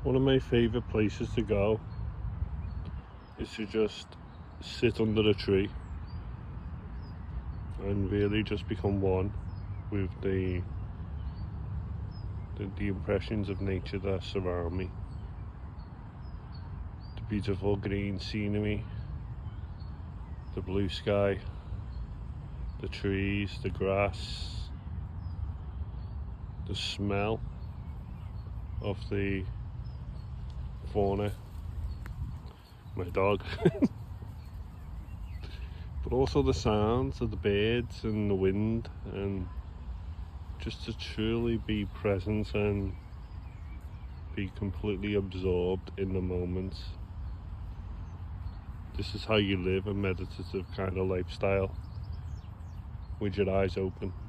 One of my favourite places to go is to just sit under a tree and really just become one with the impressions of nature that surround me. The beautiful green scenery, the blue sky, the trees, the grass, the smell of the fauna, my dog, but also the sounds of the birds and the wind, and just to truly be present and be completely absorbed in the moment. This is how you live a meditative kind of lifestyle, with your eyes open.